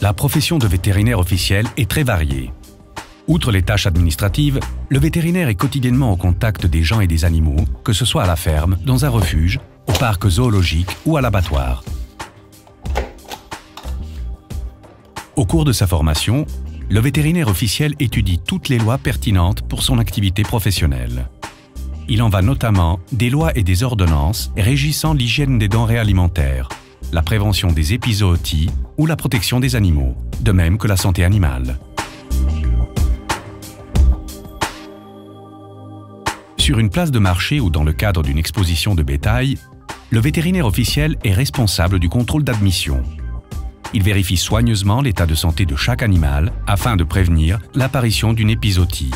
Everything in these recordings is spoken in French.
La profession de vétérinaire officiel est très variée. Outre les tâches administratives, le vétérinaire est quotidiennement au contact des gens et des animaux, que ce soit à la ferme, dans un refuge, au parc zoologique ou à l'abattoir. Au cours de sa formation, le vétérinaire officiel étudie toutes les lois pertinentes pour son activité professionnelle. Il en va notamment des lois et des ordonnances régissant l'hygiène des denrées alimentaires, la prévention des épizooties ou la protection des animaux, de même que la santé animale. Sur une place de marché ou dans le cadre d'une exposition de bétail, le vétérinaire officiel est responsable du contrôle d'admission. Il vérifie soigneusement l'état de santé de chaque animal afin de prévenir l'apparition d'une épizootie.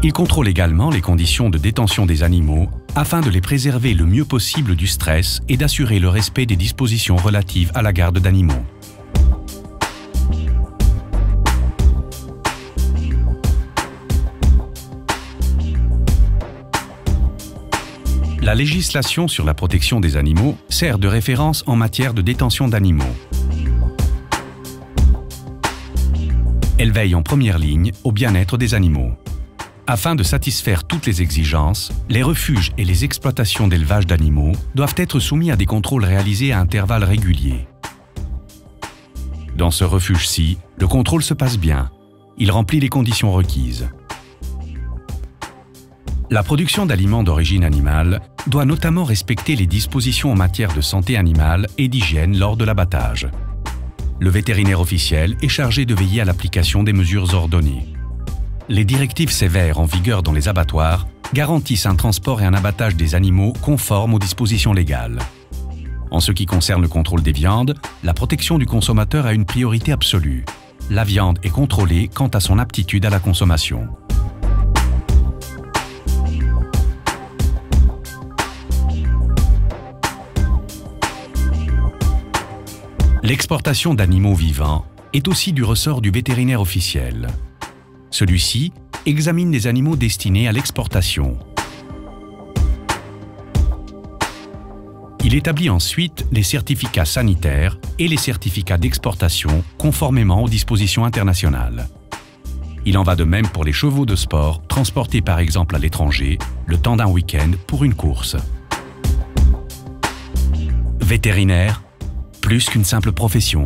Il contrôle également les conditions de détention des animaux afin de les préserver le mieux possible du stress et d'assurer le respect des dispositions relatives à la garde d'animaux. La législation sur la protection des animaux sert de référence en matière de détention d'animaux. Elle veille en première ligne au bien-être des animaux. Afin de satisfaire toutes les exigences, les refuges et les exploitations d'élevage d'animaux doivent être soumis à des contrôles réalisés à intervalles réguliers. Dans ce refuge-ci, le contrôle se passe bien. Il remplit les conditions requises. La production d'aliments d'origine animale doit notamment respecter les dispositions en matière de santé animale et d'hygiène lors de l'abattage. Le vétérinaire officiel est chargé de veiller à l'application des mesures ordonnées. Les directives sévères en vigueur dans les abattoirs garantissent un transport et un abattage des animaux conformes aux dispositions légales. En ce qui concerne le contrôle des viandes, la protection du consommateur a une priorité absolue. La viande est contrôlée quant à son aptitude à la consommation. L'exportation d'animaux vivants est aussi du ressort du vétérinaire officiel. Celui-ci examine les animaux destinés à l'exportation. Il établit ensuite les certificats sanitaires et les certificats d'exportation conformément aux dispositions internationales. Il en va de même pour les chevaux de sport transportés par exemple à l'étranger le temps d'un week-end pour une course. Vétérinaire, plus qu'une simple profession.